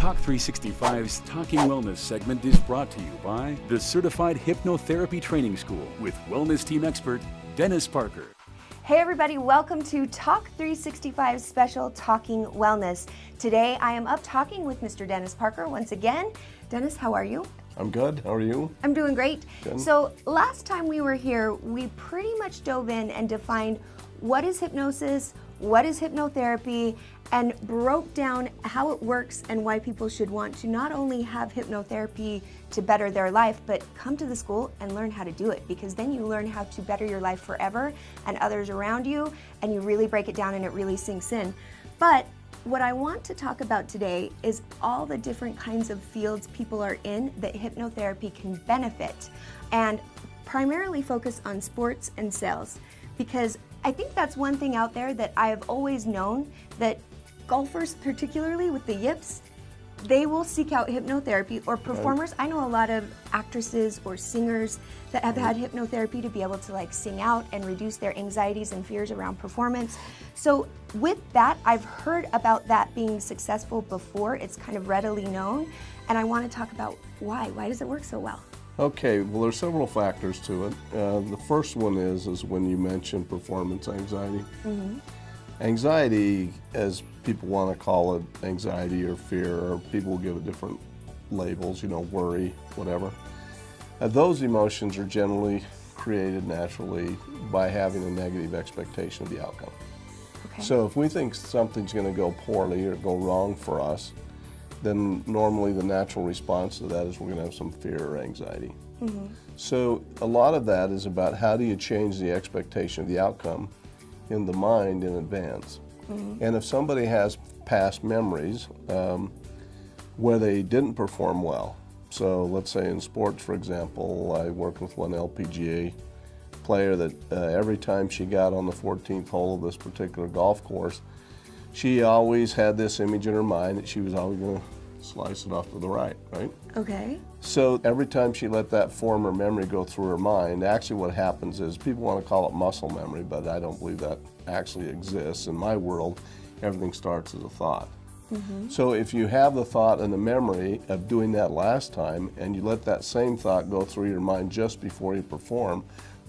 Talk365's Talking Wellness segment is brought to you by the Certified Hypnotherapy Training School with wellness team expert Dennis Parker. Hey everybody, welcome to Talk365's special Talking Wellness. Today I am up talking with Mr. Dennis Parker once again. Dennis, how are you? I'm good. How are you? I'm doing great. Good. So last time we were here, we pretty much dove in and defined what is hypnosis, what is hypnotherapy, and broke down how it works and why people should want to not only have hypnotherapy to better their life, but come to the school and learn how to do it, because then you learn how to better your life forever and others around you, and you really break it down and it really sinks in. But what I want to talk about today is all the different kinds of fields people are in that hypnotherapy can benefit, and primarily focus on sports and sales, because I think that's one thing out there that I have always known, that golfers, particularly with the yips, they will seek out hypnotherapy, or performers. Right. I know a lot of actresses or singers that have had hypnotherapy to be able to like sing out and reduce their anxieties and fears around performance. So with that, I've heard about that being successful before. It's kind of readily known, and I want to talk about why. Why does it work so well? Okay, well, there's several factors to it. The first one is when you mention performance anxiety. Mm-hmm. Anxiety, as people want to call it, anxiety or fear, or people give it different labels, worry, whatever. Those emotions are generally created naturally by having a negative expectation of the outcome. Okay. So if we think something's going to go poorly or go wrong for us, then normally the natural response to that is we're going to have some fear or anxiety. Mm-hmm. So a lot of that is about how do you change the expectation of the outcome in the mind in advance. Mm-hmm. And if somebody has past memories where they didn't perform well, so let's say in sports, for example, I worked with one LPGA player that every time she got on the 14th hole of this particular golf course, she always had this image in her mind that she was always going to slice it off to the right? Okay. So every time she let that former memory go through her mind, actually what happens is, people want to call it muscle memory, but I don't believe that actually exists. In my world, everything starts as a thought. Mm-hmm. So if you have the thought and the memory of doing that last time, and you let that same thought go through your mind just before you perform,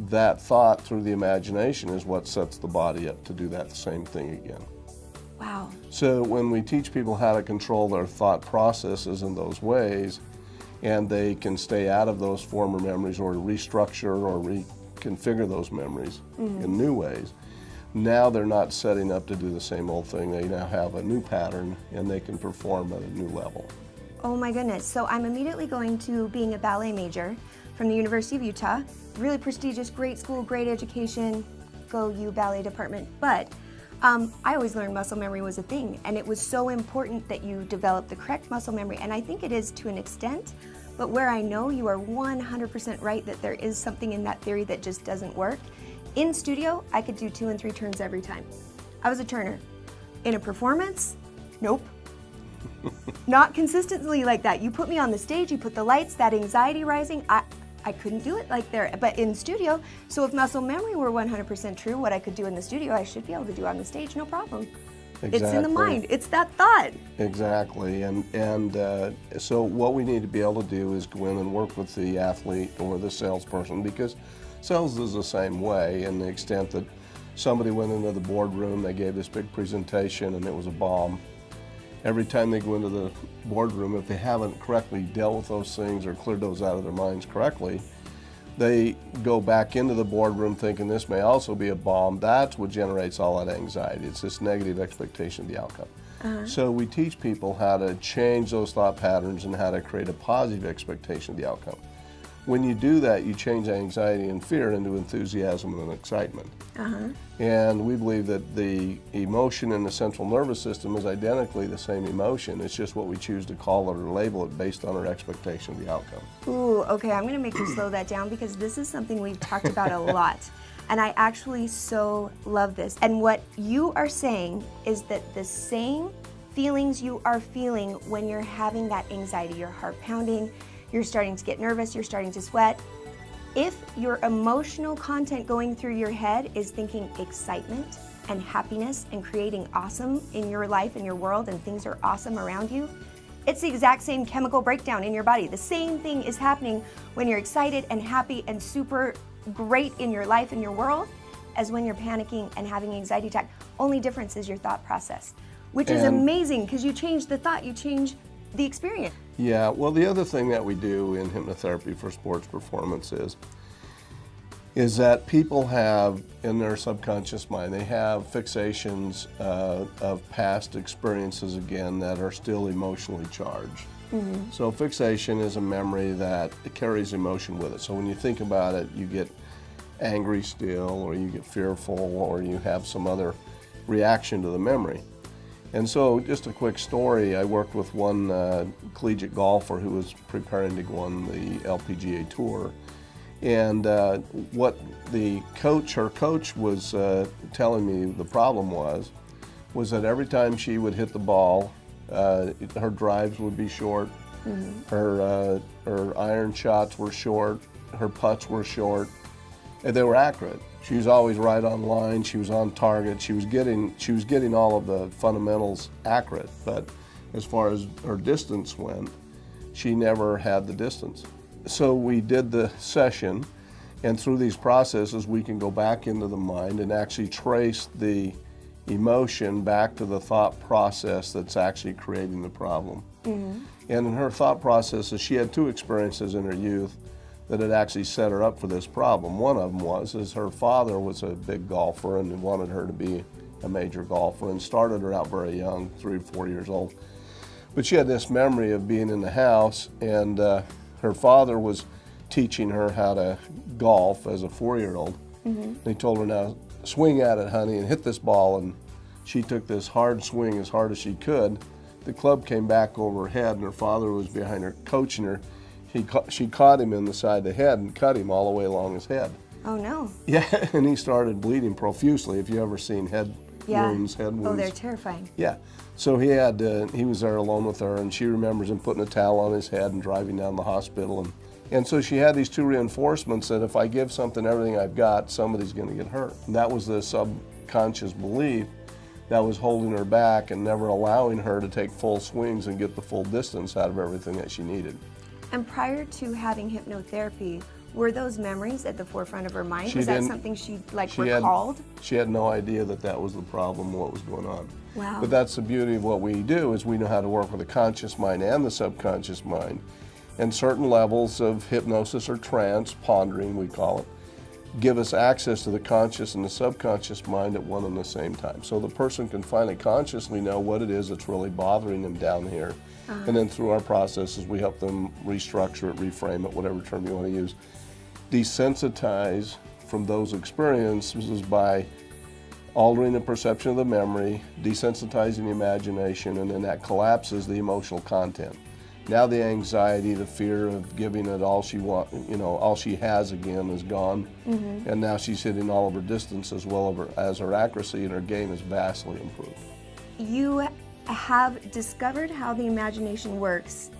that thought through the imagination is what sets the body up to do that same thing again. Wow. So when we teach people how to control their thought processes in those ways, and they can stay out of those former memories or restructure or reconfigure those memories in new ways, now they're not setting up to do the same old thing. They now have a new pattern and they can perform at a new level. Oh my goodness. So I'm immediately going to being a ballet major from the University of Utah. Really prestigious, great school, great education. Go U ballet department. But I always learned muscle memory was a thing, and it was so important that you develop the correct muscle memory, and I think it is to an extent, but where I know you are 100% right that there is something in that theory that just doesn't work. In studio, I could do 2 and 3 turns every time. I was a turner. In a performance, nope. Not consistently like that. You put me on the stage, you put the lights, that anxiety rising, I couldn't do it like there, but in studio, so if muscle memory were 100% true, what I could do in the studio, I should be able to do on the stage, no problem. Exactly. It's in the mind, it's that thought. Exactly, and so what we need to be able to do is go in and work with the athlete or the salesperson, because sales is the same way, in the extent that somebody went into the boardroom, they gave this big presentation and it was a bomb. Every time they go into the boardroom, if they haven't correctly dealt with those things or cleared those out of their minds correctly, they go back into the boardroom thinking this may also be a bomb. That's what generates all that anxiety. It's this negative expectation of the outcome. Uh-huh. So we teach people how to change those thought patterns and how to create a positive expectation of the outcome. When you do that, you change anxiety and fear into enthusiasm and excitement. Uh-huh. And we believe that the emotion in the central nervous system is identically the same emotion. It's just what we choose to call it or label it based on our expectation of the outcome. Ooh, okay, I'm gonna make you slow that down, because this is something we've talked about a lot. And I actually so love this. And what you are saying is that the same feelings you are feeling when you're having that anxiety, your heart pounding, you're starting to get nervous, you're starting to sweat. If your emotional content going through your head is thinking excitement and happiness and creating awesome in your life and your world, and things are awesome around you, It's the exact same chemical breakdown in your body. The same thing is happening when you're excited and happy and super great in your life and your world as when you're panicking and having an anxiety attack. Only difference is your thought process, which is amazing because you change the thought, you change the experience. Yeah, well, the other thing that we do in hypnotherapy for sports performance is that people have in their subconscious mind, they have fixations of past experiences again that are still emotionally charged. So fixation is a memory that carries emotion with it. So when you think about it, you get angry still, or you get fearful, or you have some other reaction to the memory. And so just a quick story, I worked with one collegiate golfer who was preparing to go on the LPGA tour. And what her coach was telling me the problem was that every time she would hit the ball, her drives would be short, her iron shots were short, her putts were short, and they were accurate. She was always right on line, she was on target, she was getting all of the fundamentals accurate, but as far as her distance went, she never had the distance. So we did the session, and through these processes we can go back into the mind and actually trace the emotion back to the thought process that's actually creating the problem. And in her thought processes, she had two experiences in her youth that had actually set her up for this problem. One of them was her father was a big golfer and wanted her to be a major golfer and started her out very young, 3 or 4 years old. But she had this memory of being in the house, and her father was teaching her how to golf as a 4-year-old. And he told her, now swing at it, honey, and hit this ball. And she took this hard swing as hard as she could. The club came back over her head, and her father was behind her coaching her. She caught him in the side of the head and cut him all the way along his head. Oh no. Yeah, and he started bleeding profusely. If you ever seen head wounds. Oh, they're terrifying. Yeah. So he was there alone with her, and she remembers him putting a towel on his head and driving down the hospital. And so she had these two reinforcements that if I give something everything I've got, somebody's going to get hurt. And that was the subconscious belief that was holding her back and never allowing her to take full swings and get the full distance out of everything that she needed. And prior to having hypnotherapy, were those memories at the forefront of her mind? Was that something she recalled? She had no idea that was the problem, what was going on. Wow. But that's the beauty of what we do, is we know how to work with the conscious mind and the subconscious mind. And certain levels of hypnosis or trance, pondering we call it, give us access to the conscious and the subconscious mind at one and the same time. So the person can finally consciously know what it is that's really bothering them down here. And then through our processes, we help them restructure it, reframe it, whatever term you want to use. Desensitize from those experiences by altering the perception of the memory, desensitizing the imagination, and then that collapses the emotional content. Now the anxiety, the fear of giving it all all she has again is gone. And now she's hitting all of her distance as well as her accuracy, and her game is vastly improved. You have discovered how the imagination works.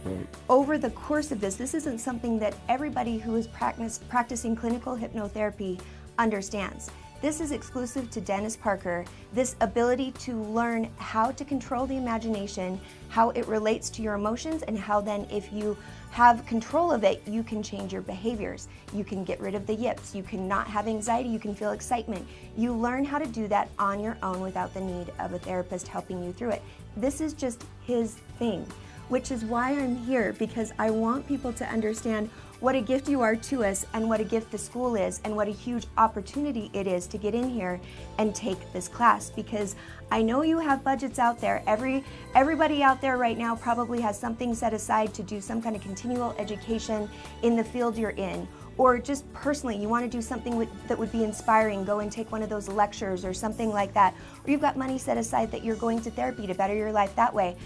Over the course of this isn't something that everybody who is practicing clinical hypnotherapy understands. This is exclusive to Dennis Parker, this ability to learn how to control the imagination, how it relates to your emotions, and how then if you have control of it, you can change your behaviors. You can get rid of the yips, you can not have anxiety, you can feel excitement. You learn how to do that on your own without the need of a therapist helping you through it. This is just his thing, which is why I'm here, because I want people to understand what a gift you are to us and what a gift the school is and what a huge opportunity it is to get in here and take this class, because I know you have budgets out there. Everybody out there right now probably has something set aside to do some kind of continual education in the field you're in, or just personally you want to do something that would be inspiring, go and take one of those lectures or something like that, or you've got money set aside that you're going to therapy to better your life that way.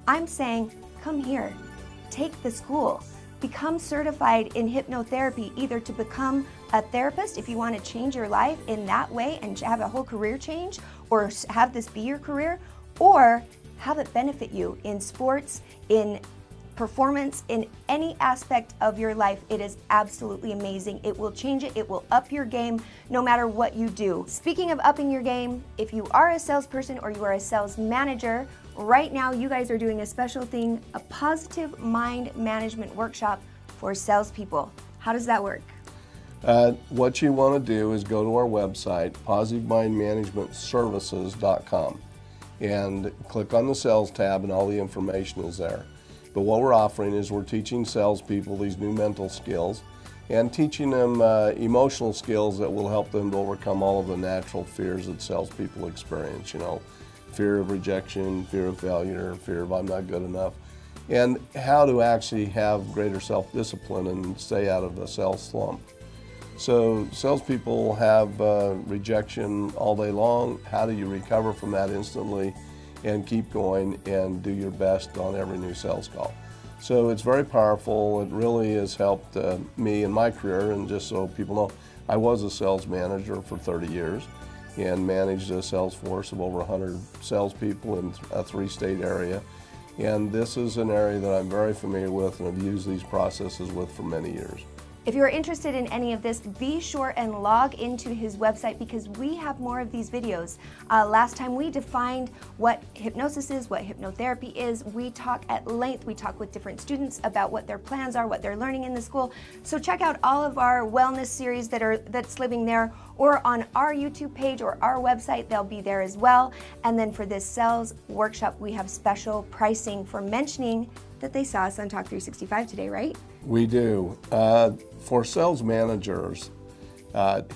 I'm saying come here, take the school. Become certified in hypnotherapy, either to become a therapist if you want to change your life in that way and have a whole career change, or have this be your career, or have it benefit you in sports, in performance, in any aspect of your life. It is absolutely amazing. It will change it. It will up your game no matter what you do. Speaking of upping your game, if you are a salesperson or you are a sales manager, right now you guys are doing a special thing, a positive mind management workshop for salespeople. How does that work? What you want to do is go to our website, positivemindmanagementservices.com, and click on the sales tab, and all the information is there. But what we're offering is we're teaching salespeople these new mental skills and teaching them emotional skills that will help them to overcome all of the natural fears that salespeople experience. You know, fear of rejection, fear of failure, fear of I'm not good enough, and how to actually have greater self-discipline and stay out of the sales slump. So salespeople have rejection all day long. How do you recover from that instantly and keep going and do your best on every new sales call? So it's very powerful. It really has helped me in my career. And just so people know, I was a sales manager for 30 years and managed a sales force of over 100 salespeople in a 3-state area. And this is an area that I'm very familiar with and have used these processes with for many years. If you're interested in any of this, be sure and log into his website because we have more of these videos. Last time we defined what hypnosis is, what hypnotherapy is. We talk at length. We talk with different students about what their plans are, what they're learning in the school. So check out all of our wellness series that's living there, or on our YouTube page or our website. They'll be there as well. And then for this sales workshop, we have special pricing for mentioning that they saw us on Talk365 today, right? We do. For sales managers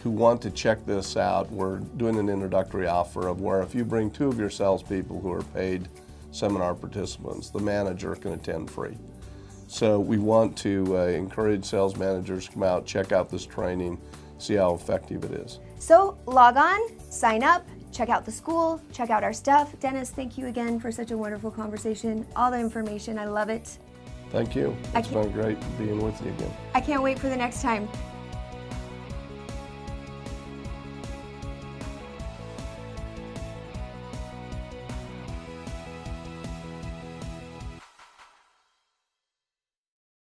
who want to check this out, we're doing an introductory offer of where if you bring 2 of your salespeople who are paid seminar participants, the manager can attend free. So we want to encourage sales managers to come out, check out this training, see how effective it is. So log on, sign up, check out the school, check out our stuff. Dennis, thank you again for such a wonderful conversation. All the information, I love it. Thank you. It's been great being with you again. I can't wait for the next time.